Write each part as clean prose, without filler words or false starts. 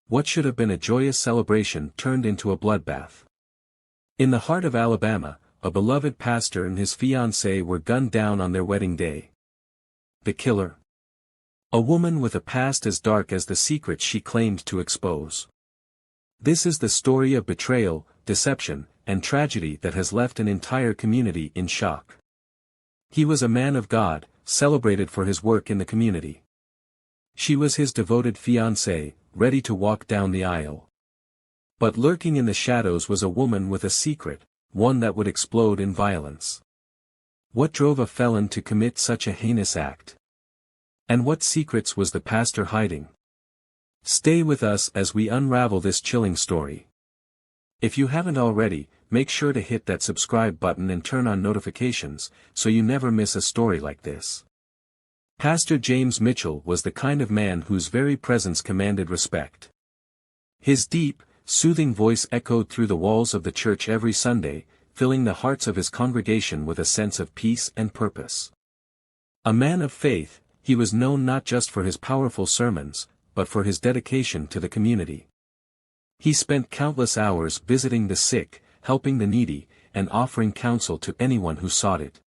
What should have been a joyous celebration turned into a bloodbath. In the heart of Alabama, a beloved pastor and his fiancée were gunned down on their wedding day. The killer? A woman with a past as dark as the secrets she claimed to expose. This is the story of betrayal, deception, and tragedy that has left an entire community in shock. He was a man of God, celebrated for his work in the community. She was his devoted fiancée, ready to walk down the aisle. But lurking in the shadows was a woman with a secret, one that would explode in violence. What drove a felon to commit such a heinous act? And what secrets was the pastor hiding? Stay with us as we unravel this chilling story. If you haven't already, make sure to hit that subscribe button and turn on notifications, so you never miss a story like this. Pastor James Mitchell was the kind of man whose very presence commanded respect. His deep, soothing voice echoed through the walls of the church every Sunday, filling the hearts of his congregation with a sense of peace and purpose. A man of faith, he was known not just for his powerful sermons, but for his dedication to the community. He spent countless hours visiting the sick, helping the needy, and offering counsel to anyone who sought it.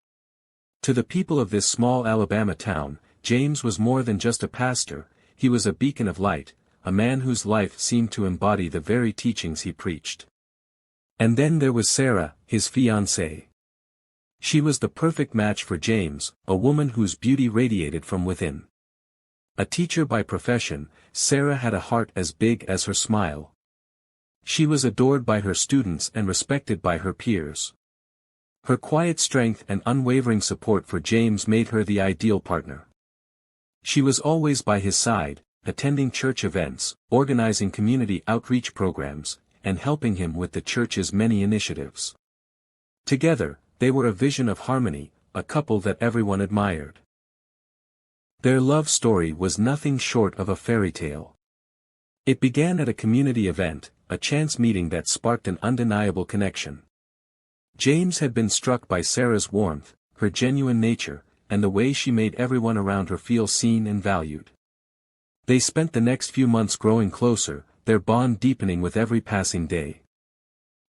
To the people of this small Alabama town, James was more than just a pastor, he was a beacon of light, a man whose life seemed to embody the very teachings he preached. And then there was Sarah, his fiancée. She was the perfect match for James, a woman whose beauty radiated from within. A teacher by profession, Sarah had a heart as big as her smile. She was adored by her students and respected by her peers. Her quiet strength and unwavering support for James made her the ideal partner. She was always by his side, attending church events, organizing community outreach programs, and helping him with the church's many initiatives. Together, they were a vision of harmony, a couple that everyone admired. Their love story was nothing short of a fairy tale. It began at a community event, a chance meeting that sparked an undeniable connection. James had been struck by Sarah's warmth, her genuine nature, and the way she made everyone around her feel seen and valued. They spent the next few months growing closer, their bond deepening with every passing day.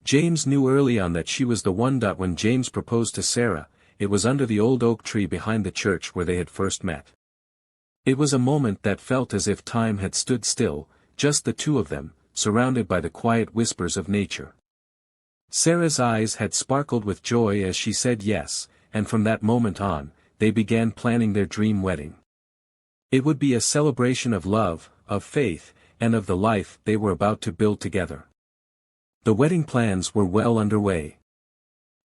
James knew early on that she was the one. When James proposed to Sarah, it was under the old oak tree behind the church where they had first met. It was a moment that felt as if time had stood still, just the two of them, surrounded by the quiet whispers of nature. Sarah's eyes had sparkled with joy as she said yes, and from that moment on, they began planning their dream wedding. It would be a celebration of love, of faith, and of the life they were about to build together. The wedding plans were well underway.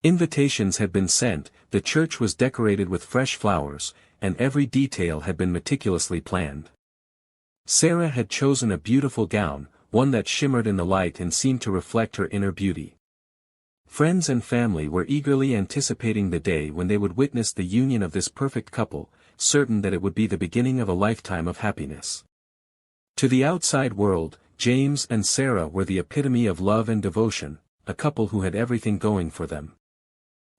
Invitations had been sent, the church was decorated with fresh flowers, and every detail had been meticulously planned. Sarah had chosen a beautiful gown, one that shimmered in the light and seemed to reflect her inner beauty. Friends and family were eagerly anticipating the day when they would witness the union of this perfect couple, certain that it would be the beginning of a lifetime of happiness. To the outside world, James and Sarah were the epitome of love and devotion, a couple who had everything going for them.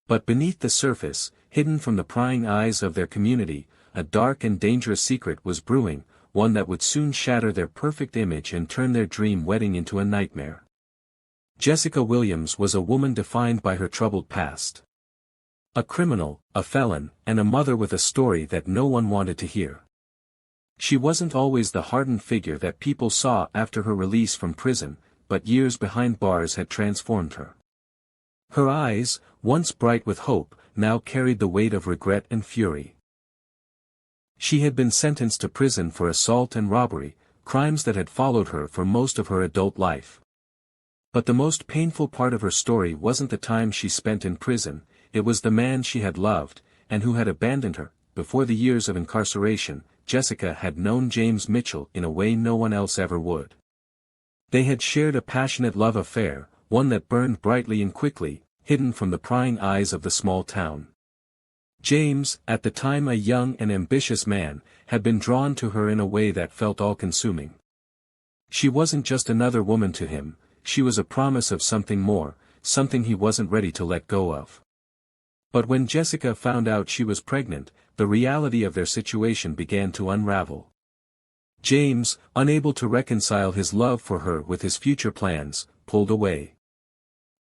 But beneath the surface, hidden from the prying eyes of their community, a dark and dangerous secret was brewing, one that would soon shatter their perfect image and turn their dream wedding into a nightmare. Jessica Williams was a woman defined by her troubled past. A criminal, a felon, and a mother with a story that no one wanted to hear. She wasn't always the hardened figure that people saw after her release from prison, but years behind bars had transformed her. Her eyes, once bright with hope, now carried the weight of regret and fury. She had been sentenced to prison for assault and robbery, crimes that had followed her for most of her adult life. But the most painful part of her story wasn't the time she spent in prison, it was the man she had loved, and who had abandoned her. Before the years of incarceration, Jessica had known James Mitchell in a way no one else ever would. They had shared a passionate love affair, one that burned brightly and quickly, hidden from the prying eyes of the small town. James, at the time a young and ambitious man, had been drawn to her in a way that felt all-consuming. She wasn't just another woman to him, she was a promise of something more, something he wasn't ready to let go of. But when Jessica found out she was pregnant, the reality of their situation began to unravel. James, unable to reconcile his love for her with his future plans, pulled away.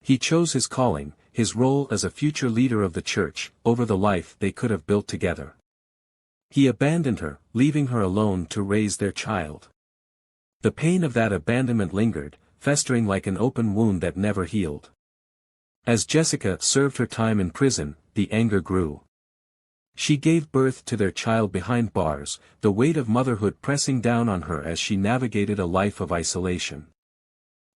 He chose his calling, his role as a future leader of the church, over the life they could have built together. He abandoned her, leaving her alone to raise their child. The pain of that abandonment lingered, festering like an open wound that never healed. As Jessica served her time in prison, the anger grew. She gave birth to their child behind bars, the weight of motherhood pressing down on her as she navigated a life of isolation.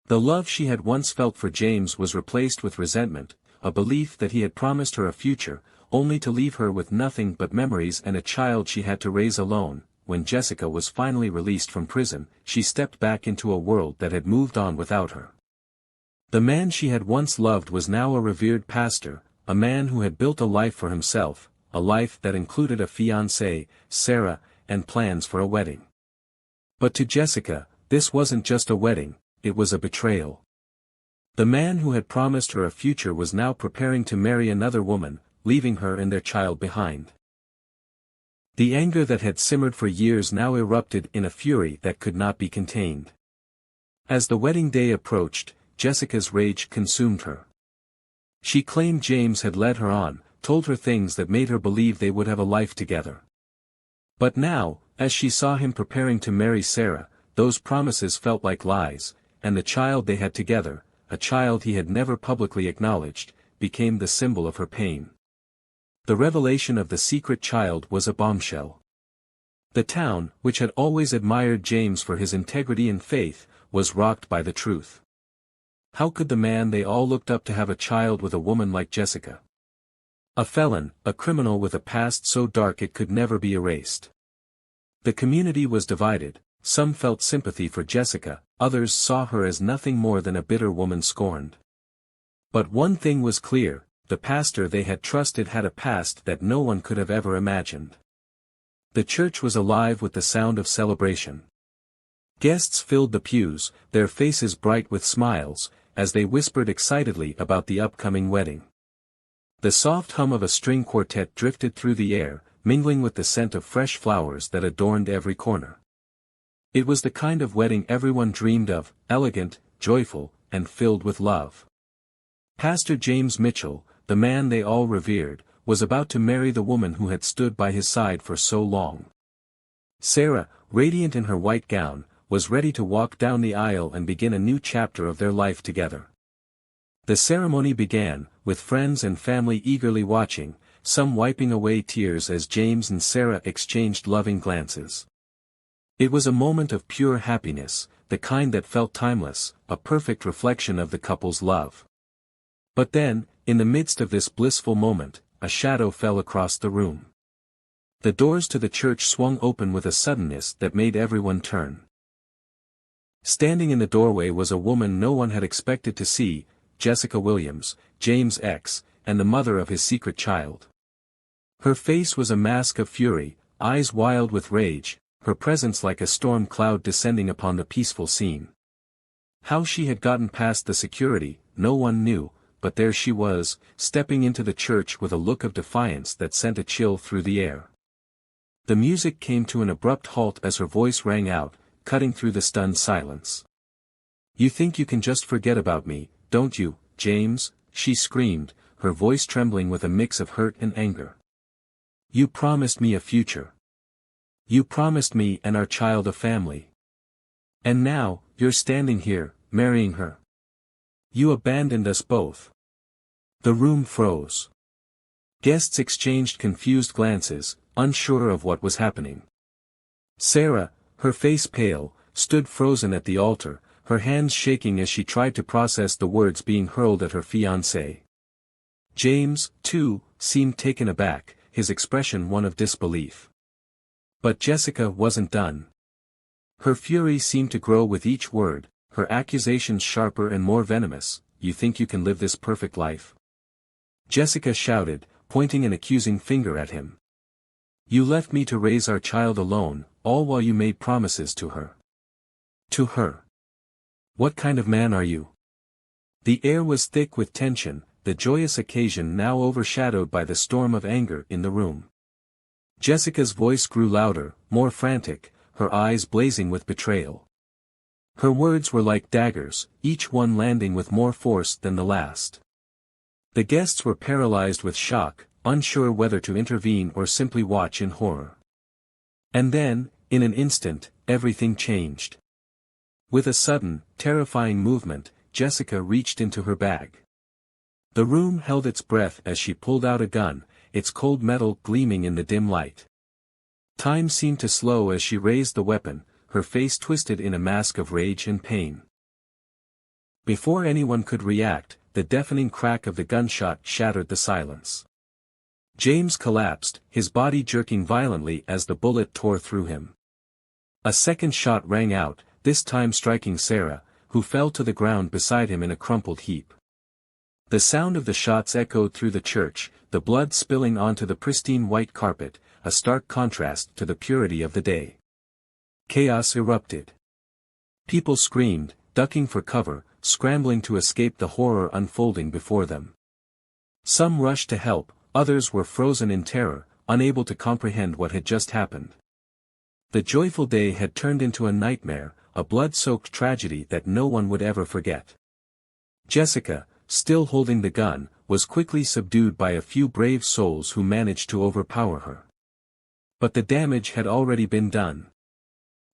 The love she had once felt for James was replaced with resentment, a belief that he had promised her a future, only to leave her with nothing but memories and a child she had to raise alone. When Jessica was finally released from prison, she stepped back into a world that had moved on without her. The man she had once loved was now a revered pastor, a man who had built a life for himself, a life that included a fiancée, Sarah, and plans for a wedding. But to Jessica, this wasn't just a wedding, it was a betrayal. The man who had promised her a future was now preparing to marry another woman, leaving her and their child behind. The anger that had simmered for years now erupted in a fury that could not be contained. As the wedding day approached, Jessica's rage consumed her. She claimed James had led her on, told her things that made her believe they would have a life together. But now, as she saw him preparing to marry Sarah, those promises felt like lies, and the child they had together, a child he had never publicly acknowledged, became the symbol of her pain. The revelation of the secret child was a bombshell. The town, which had always admired James for his integrity and faith, was rocked by the truth. How could the man they all looked up to have a child with a woman like Jessica? A felon, a criminal with a past so dark it could never be erased. The community was divided, some felt sympathy for Jessica, others saw her as nothing more than a bitter woman scorned. But one thing was clear, the pastor they had trusted had a past that no one could have ever imagined. The church was alive with the sound of celebration. Guests filled the pews, their faces bright with smiles, as they whispered excitedly about the upcoming wedding. The soft hum of a string quartet drifted through the air, mingling with the scent of fresh flowers that adorned every corner. It was the kind of wedding everyone dreamed of, elegant, joyful, and filled with love. Pastor James Mitchell, the man they all revered, was about to marry the woman who had stood by his side for so long. Sarah, radiant in her white gown, was ready to walk down the aisle and begin a new chapter of their life together. The ceremony began, with friends and family eagerly watching, some wiping away tears as James and Sarah exchanged loving glances. It was a moment of pure happiness, the kind that felt timeless, a perfect reflection of the couple's love. But then, in the midst of this blissful moment, a shadow fell across the room. The doors to the church swung open with a suddenness that made everyone turn. Standing in the doorway was a woman no one had expected to see, Jessica Williams, James' ex, and the mother of his secret child. Her face was a mask of fury, eyes wild with rage, her presence like a storm cloud descending upon the peaceful scene. How she had gotten past the security, no one knew, but there she was, stepping into the church with a look of defiance that sent a chill through the air. The music came to an abrupt halt as her voice rang out, cutting through the stunned silence. "You think you can just forget about me, don't you, James?" she screamed, her voice trembling with a mix of hurt and anger. "You promised me a future. You promised me and our child a family. And now, you're standing here, marrying her. You abandoned us both." The room froze. Guests exchanged confused glances, unsure of what was happening. Sarah, her face pale, stood frozen at the altar, her hands shaking as she tried to process the words being hurled at her fiancé. James, too, seemed taken aback, his expression one of disbelief. But Jessica wasn't done. Her fury seemed to grow with each word, her accusations sharper and more venomous. "You think you can live this perfect life?" Jessica shouted, pointing an accusing finger at him. "You left me to raise our child alone, all while you made promises to her." To her. What kind of man are you? The air was thick with tension, the joyous occasion now overshadowed by the storm of anger in the room. Jessica's voice grew louder, more frantic, her eyes blazing with betrayal. Her words were like daggers, each one landing with more force than the last. The guests were paralyzed with shock, unsure whether to intervene or simply watch in horror. And then, in an instant, everything changed. With a sudden, terrifying movement, Jessica reached into her bag. The room held its breath as she pulled out a gun, its cold metal gleaming in the dim light. Time seemed to slow as she raised the weapon, her face twisted in a mask of rage and pain. Before anyone could react, the deafening crack of the gunshot shattered the silence. James collapsed, his body jerking violently as the bullet tore through him. A second shot rang out, this time striking Sarah, who fell to the ground beside him in a crumpled heap. The sound of the shots echoed through the church, the blood spilling onto the pristine white carpet, a stark contrast to the purity of the day. Chaos erupted. People screamed, ducking for cover, scrambling to escape the horror unfolding before them. Some rushed to help, others were frozen in terror, unable to comprehend what had just happened. The joyful day had turned into a nightmare, a blood-soaked tragedy that no one would ever forget. Jessica, still holding the gun, was quickly subdued by a few brave souls who managed to overpower her. But the damage had already been done.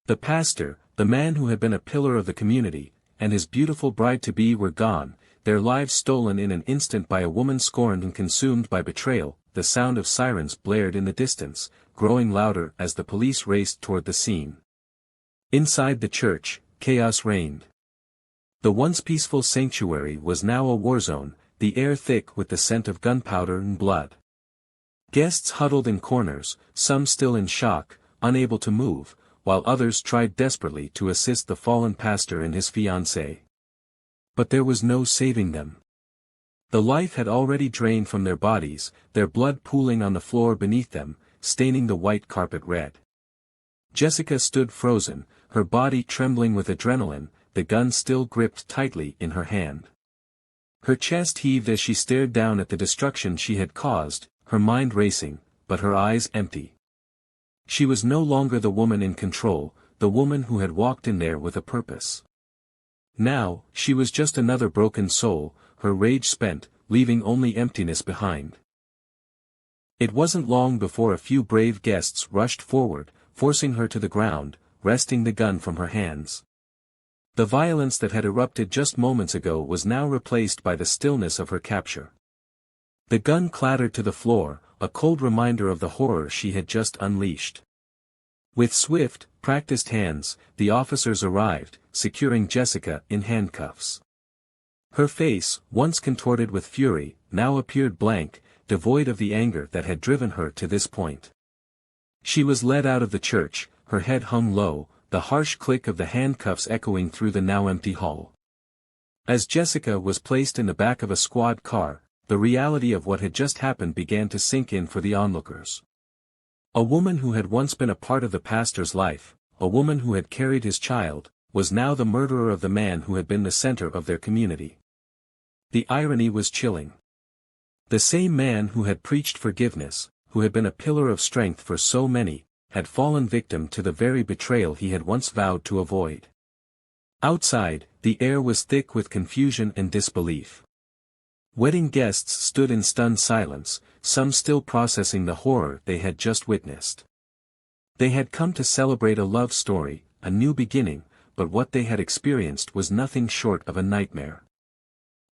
The pastor, the man who had been a pillar of the community, and his beautiful bride-to-be were gone, their lives stolen in an instant by a woman scorned and consumed by betrayal. The sound of sirens blared in the distance, growing louder as the police raced toward the scene. Inside the church, chaos reigned. The once peaceful sanctuary was now a war zone, the air thick with the scent of gunpowder and blood. Guests huddled in corners, some still in shock, unable to move, while others tried desperately to assist the fallen pastor and his fiancée. But there was no saving them. The life had already drained from their bodies, their blood pooling on the floor beneath them, staining the white carpet red. Jessica stood frozen, her body trembling with adrenaline, the gun still gripped tightly in her hand. Her chest heaved as she stared down at the destruction she had caused, her mind racing, but her eyes empty. She was no longer the woman in control, the woman who had walked in there with a purpose. Now, she was just another broken soul, her rage spent, leaving only emptiness behind. It wasn't long before a few brave guests rushed forward, forcing her to the ground, wresting the gun from her hands. The violence that had erupted just moments ago was now replaced by the stillness of her capture. The gun clattered to the floor, a cold reminder of the horror she had just unleashed. With swift, practiced hands, the officers arrived, securing Jessica in handcuffs. Her face, once contorted with fury, now appeared blank, devoid of the anger that had driven her to this point. She was led out of the church, her head hung low, the harsh click of the handcuffs echoing through the now empty hall. As Jessica was placed in the back of a squad car, the reality of what had just happened began to sink in for the onlookers. A woman who had once been a part of the pastor's life, a woman who had carried his child, was now the murderer of the man who had been the center of their community. The irony was chilling. The same man who had preached forgiveness, who had been a pillar of strength for so many, had fallen victim to the very betrayal he had once vowed to avoid. Outside, the air was thick with confusion and disbelief. Wedding guests stood in stunned silence, some still processing the horror they had just witnessed. They had come to celebrate a love story, a new beginning, but what they had experienced was nothing short of a nightmare.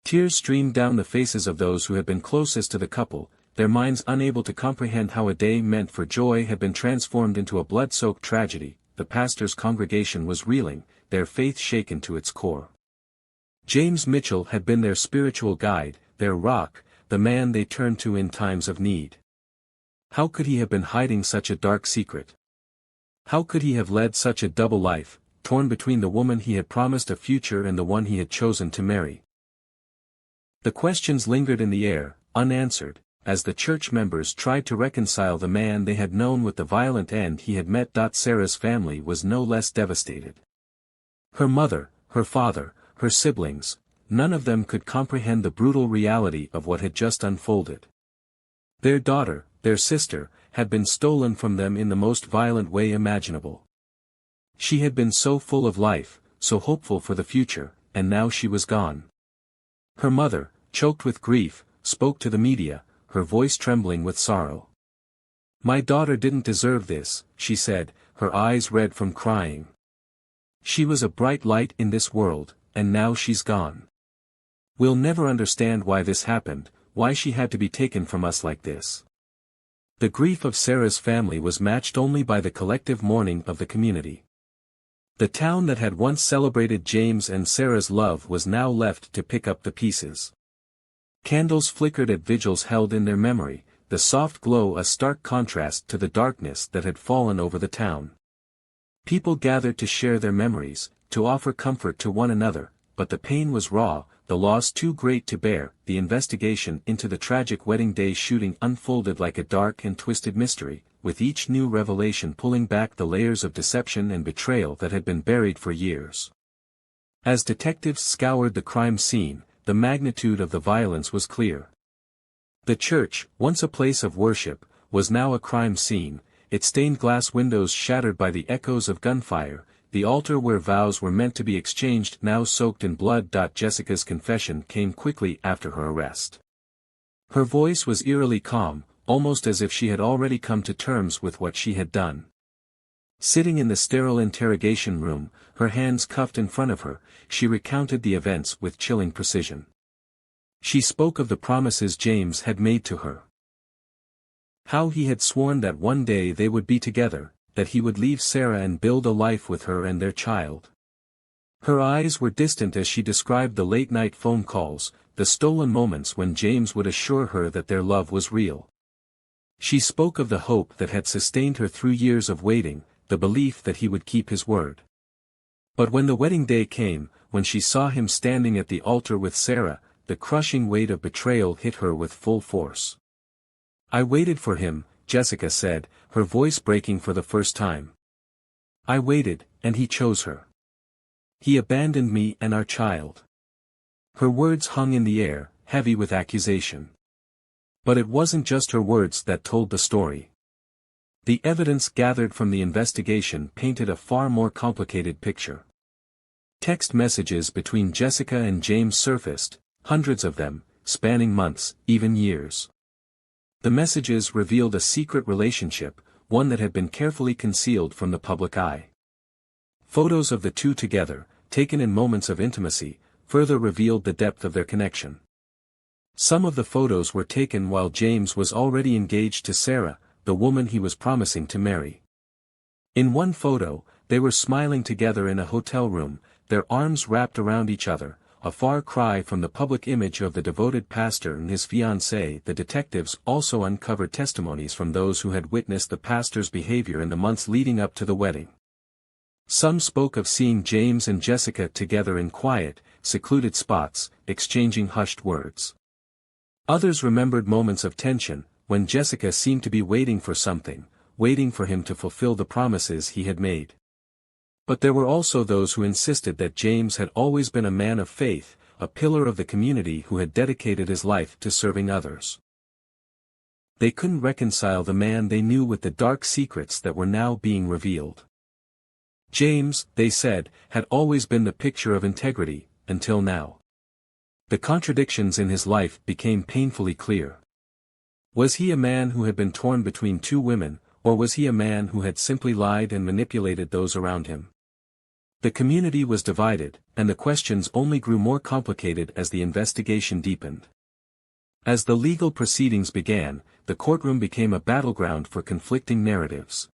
Tears streamed down the faces of those who had been closest to the couple, their minds unable to comprehend how a day meant for joy had been transformed into a blood-soaked tragedy. The pastor's congregation was reeling, their faith shaken to its core. James Mitchell had been their spiritual guide, their rock, the man they turned to in times of need. How could he have been hiding such a dark secret? How could he have led such a double life, torn between the woman he had promised a future and the one he had chosen to marry? The questions lingered in the air, unanswered, as the church members tried to reconcile the man they had known with the violent end he had met. Sarah's family was no less devastated. Her mother, her father, her siblings, none of them could comprehend the brutal reality of what had just unfolded. Their daughter, their sister, had been stolen from them in the most violent way imaginable. She had been so full of life, so hopeful for the future, and now she was gone. Her mother, choked with grief, spoke to the media, her voice trembling with sorrow. "My daughter didn't deserve this," she said, her eyes red from crying. "She was a bright light in this world, and now she's gone. We'll never understand why this happened, why she had to be taken from us like this." The grief of Sarah's family was matched only by the collective mourning of the community. The town that had once celebrated James and Sarah's love was now left to pick up the pieces. Candles flickered at vigils held in their memory, the soft glow a stark contrast to the darkness that had fallen over the town. People gathered to share their memories, to offer comfort to one another, but the pain was raw, the loss too great to bear. The investigation into the tragic wedding day shooting unfolded like a dark and twisted mystery, with each new revelation pulling back the layers of deception and betrayal that had been buried for years. As detectives scoured the crime scene, the magnitude of the violence was clear. The church, once a place of worship, was now a crime scene, its stained glass windows shattered by the echoes of gunfire, the altar where vows were meant to be exchanged now soaked in blood. Jessica's confession came quickly after her arrest. Her voice was eerily calm, almost as if she had already come to terms with what she had done. Sitting in the sterile interrogation room, her hands cuffed in front of her, she recounted the events with chilling precision. She spoke of the promises James had made to her. How he had sworn that one day they would be together, that he would leave Sarah and build a life with her and their child. Her eyes were distant as she described the late-night phone calls, the stolen moments when James would assure her that their love was real. She spoke of the hope that had sustained her through years of waiting, the belief that he would keep his word. But when the wedding day came, when she saw him standing at the altar with Sarah, the crushing weight of betrayal hit her with full force. "I waited for him," Jessica said, her voice breaking for the first time. "I waited, and he chose her. He abandoned me and our child." Her words hung in the air, heavy with accusation. But it wasn't just her words that told the story. The evidence gathered from the investigation painted a far more complicated picture. Text messages between Jessica and James surfaced, hundreds of them, spanning months, even years. The messages revealed a secret relationship, one that had been carefully concealed from the public eye. Photos of the two together, taken in moments of intimacy, further revealed the depth of their connection. Some of the photos were taken while James was already engaged to Sarah, the woman he was promising to marry. In one photo, they were smiling together in a hotel room, their arms wrapped around each other, a far cry from the public image of the devoted pastor and his fiancée. The detectives also uncovered testimonies from those who had witnessed the pastor's behavior in the months leading up to the wedding. Some spoke of seeing James and Jessica together in quiet, secluded spots, exchanging hushed words. Others remembered moments of tension, when Jessica seemed to be waiting for something, waiting for him to fulfill the promises he had made. But there were also those who insisted that James had always been a man of faith, a pillar of the community who had dedicated his life to serving others. They couldn't reconcile the man they knew with the dark secrets that were now being revealed. James, they said, had always been the picture of integrity, until now. The contradictions in his life became painfully clear. Was he a man who had been torn between two women, or was he a man who had simply lied and manipulated those around him? The community was divided, and the questions only grew more complicated as the investigation deepened. As the legal proceedings began, the courtroom became a battleground for conflicting narratives.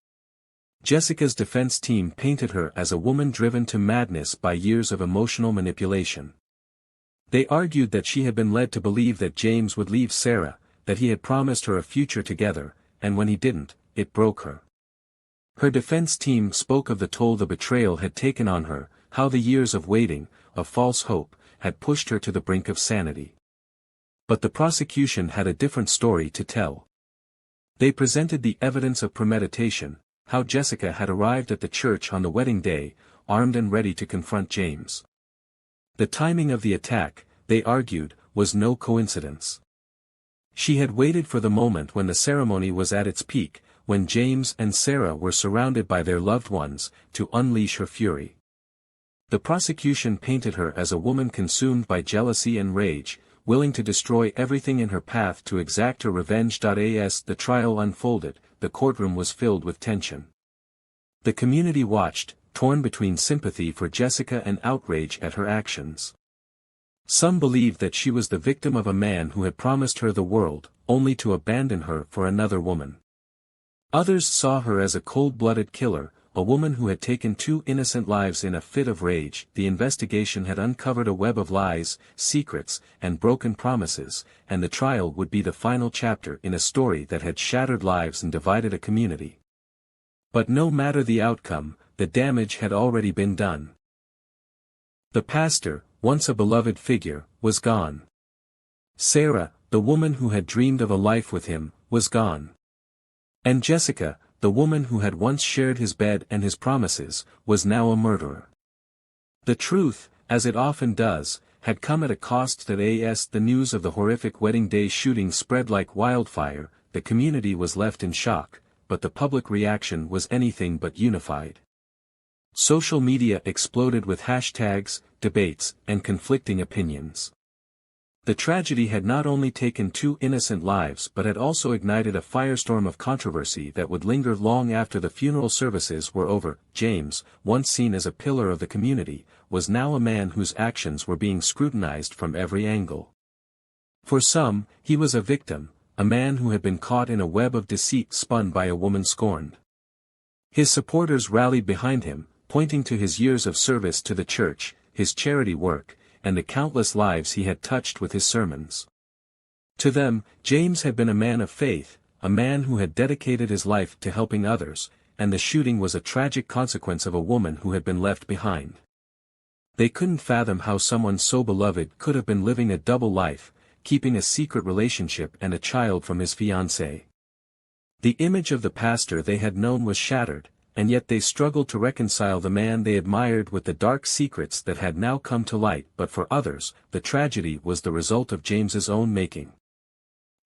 Jessica's defense team painted her as a woman driven to madness by years of emotional manipulation. They argued that she had been led to believe that James would leave Sarah, that he had promised her a future together, and when he didn't, it broke her. Her defense team spoke of the toll the betrayal had taken on her, how the years of waiting, of false hope, had pushed her to the brink of sanity. But the prosecution had a different story to tell. They presented the evidence of premeditation, how Jessica had arrived at the church on the wedding day, armed and ready to confront James. The timing of the attack, they argued, was no coincidence. She had waited for the moment when the ceremony was at its peak, when James and Sarah were surrounded by their loved ones, to unleash her fury. The prosecution painted her as a woman consumed by jealousy and rage, willing to destroy everything in her path to exact her revenge. As the trial unfolded, the courtroom was filled with tension. The community watched, torn between sympathy for Jessica and outrage at her actions. Some believed that she was the victim of a man who had promised her the world, only to abandon her for another woman. Others saw her as a cold-blooded killer, a woman who had taken 2 innocent lives in a fit of rage. The investigation had uncovered a web of lies, secrets, and broken promises, and the trial would be the final chapter in a story that had shattered lives and divided a community. But no matter the outcome, the damage had already been done. The pastor, once a beloved figure, was gone. Sarah, the woman who had dreamed of a life with him, was gone. And Jessica, the woman who had once shared his bed and his promises, was now a murderer. The truth, as it often does, had come at a cost. As the news of the horrific wedding day shooting spread like wildfire, the community was left in shock, but the public reaction was anything but unified. Social media exploded with hashtags, debates, and conflicting opinions. The tragedy had not only taken 2 innocent lives but had also ignited a firestorm of controversy that would linger long after the funeral services were over. James, once seen as a pillar of the community, was now a man whose actions were being scrutinized from every angle. For some, he was a victim, a man who had been caught in a web of deceit spun by a woman scorned. His supporters rallied behind him, pointing to his years of service to the church, his charity work, and the countless lives he had touched with his sermons. To them, James had been a man of faith, a man who had dedicated his life to helping others, and the shooting was a tragic consequence of a woman who had been left behind. They couldn't fathom how someone so beloved could have been living a double life, keeping a secret relationship and a child from his fiancée. The image of the pastor they had known was shattered, and yet they struggled to reconcile the man they admired with the dark secrets that had now come to light. But for others, the tragedy was the result of James's own making.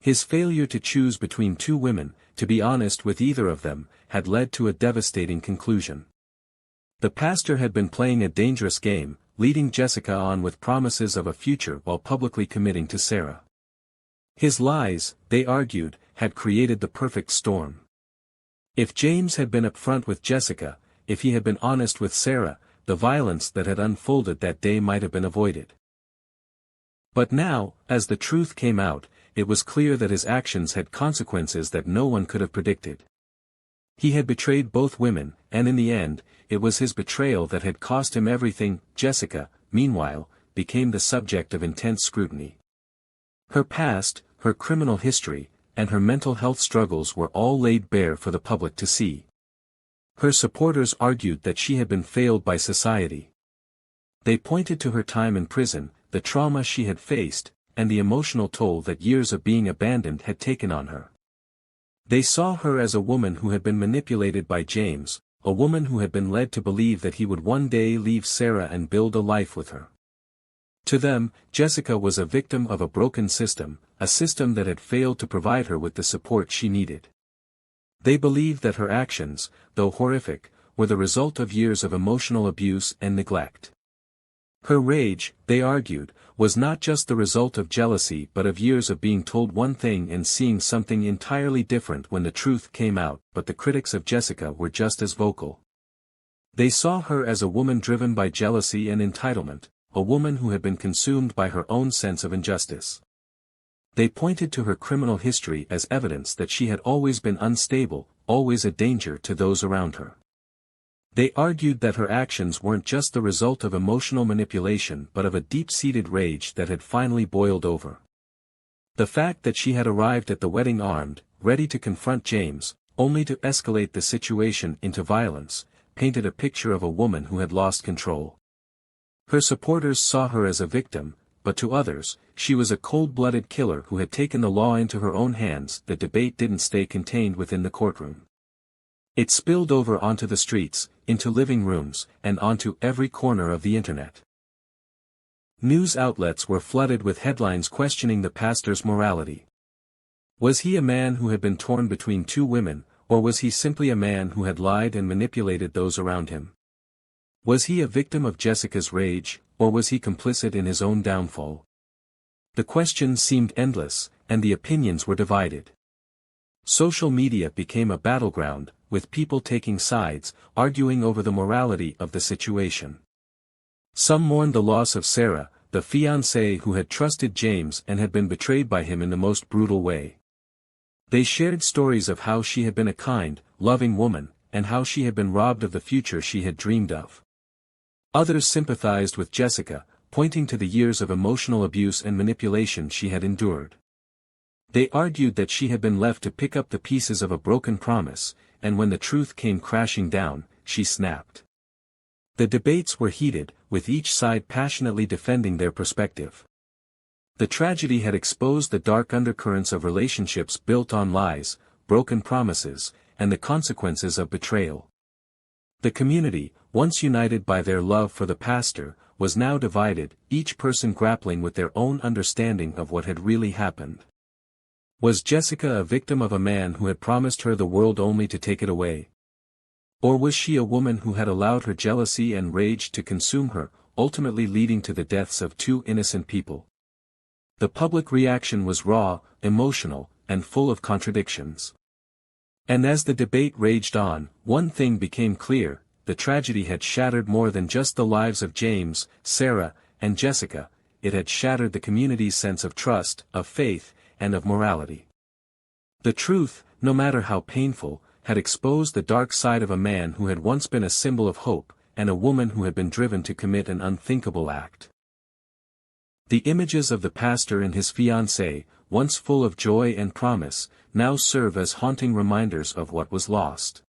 His failure to choose between 2 women, to be honest with either of them, had led to a devastating conclusion. The pastor had been playing a dangerous game, leading Jessica on with promises of a future while publicly committing to Sarah. His lies, they argued, had created the perfect storm. If James had been upfront with Jessica, if he had been honest with Sarah, the violence that had unfolded that day might have been avoided. But now, as the truth came out, it was clear that his actions had consequences that no one could have predicted. He had betrayed both women, and in the end, it was his betrayal that had cost him everything. Jessica, meanwhile, became the subject of intense scrutiny. Her past, her criminal history, and her mental health struggles were all laid bare for the public to see. Her supporters argued that she had been failed by society. They pointed to her time in prison, the trauma she had faced, and the emotional toll that years of being abandoned had taken on her. They saw her as a woman who had been manipulated by James, a woman who had been led to believe that he would one day leave Sarah and build a life with her. To them, Jessica was a victim of a broken system, a system that had failed to provide her with the support she needed. They believed that her actions, though horrific, were the result of years of emotional abuse and neglect. Her rage, they argued, was not just the result of jealousy but of years of being told one thing and seeing something entirely different when the truth came out. But the critics of Jessica were just as vocal. They saw her as a woman driven by jealousy and entitlement, a woman who had been consumed by her own sense of injustice. They pointed to her criminal history as evidence that she had always been unstable, always a danger to those around her. They argued that her actions weren't just the result of emotional manipulation but of a deep-seated rage that had finally boiled over. The fact that she had arrived at the wedding armed, ready to confront James, only to escalate the situation into violence, painted a picture of a woman who had lost control. Her supporters saw her as a victim, but to others, she was a cold-blooded killer who had taken the law into her own hands. The debate didn't stay contained within the courtroom. It spilled over onto the streets, into living rooms, and onto every corner of the internet. News outlets were flooded with headlines questioning the pastor's morality. Was he a man who had been torn between 2 women, or was he simply a man who had lied and manipulated those around him? Was he a victim of Jessica's rage, or was he complicit in his own downfall? The questions seemed endless, and the opinions were divided. Social media became a battleground, with people taking sides, arguing over the morality of the situation. Some mourned the loss of Sarah, the fiancée who had trusted James and had been betrayed by him in the most brutal way. They shared stories of how she had been a kind, loving woman, and how she had been robbed of the future she had dreamed of. Others sympathized with Jessica, pointing to the years of emotional abuse and manipulation she had endured. They argued that she had been left to pick up the pieces of a broken promise, and when the truth came crashing down, she snapped. The debates were heated, with each side passionately defending their perspective. The tragedy had exposed the dark undercurrents of relationships built on lies, broken promises, and the consequences of betrayal. The community, once united by their love for the pastor, was now divided, each person grappling with their own understanding of what had really happened. Was Jessica a victim of a man who had promised her the world only to take it away? Or was she a woman who had allowed her jealousy and rage to consume her, ultimately leading to the deaths of two innocent people? The public reaction was raw, emotional, and full of contradictions. And as the debate raged on, one thing became clear: the tragedy had shattered more than just the lives of James, Sarah, and Jessica. It had shattered the community's sense of trust, of faith, and of morality. The truth, no matter how painful, had exposed the dark side of a man who had once been a symbol of hope, and a woman who had been driven to commit an unthinkable act. The images of the pastor and his fiancée, once full of joy and promise, now serve as haunting reminders of what was lost.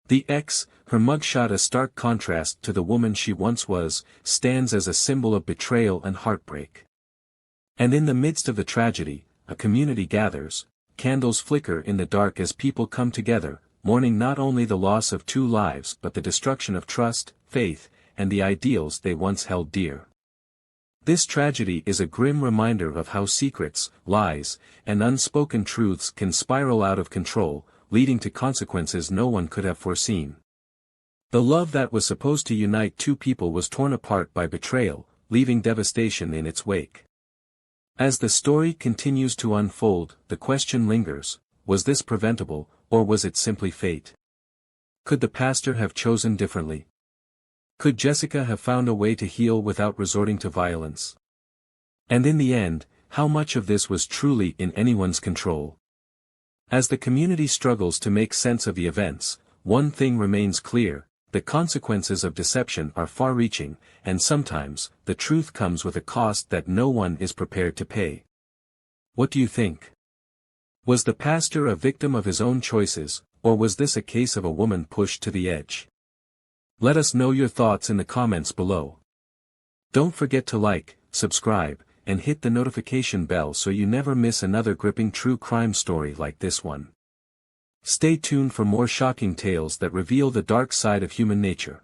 The ex, her mugshot a stark contrast to the woman she once was, stands as a symbol of betrayal and heartbreak. And in the midst of the tragedy, a community gathers, candles flicker in the dark as people come together, mourning not only the loss of two lives but the destruction of trust, faith, and the ideals they once held dear. This tragedy is a grim reminder of how secrets, lies, and unspoken truths can spiral out of control, leading to consequences no one could have foreseen. The love that was supposed to unite two people was torn apart by betrayal, leaving devastation in its wake. As the story continues to unfold, the question lingers: was this preventable, or was it simply fate? Could the pastor have chosen differently? Could Jessica have found a way to heal without resorting to violence? And in the end, how much of this was truly in anyone's control? As the community struggles to make sense of the events, one thing remains clear: the consequences of deception are far-reaching, and sometimes, the truth comes with a cost that no one is prepared to pay. What do you think? Was the pastor a victim of his own choices, or was this a case of a woman pushed to the edge? Let us know your thoughts in the comments below. Don't forget to like, subscribe, and hit the notification bell so you never miss another gripping true crime story like this one. Stay tuned for more shocking tales that reveal the dark side of human nature.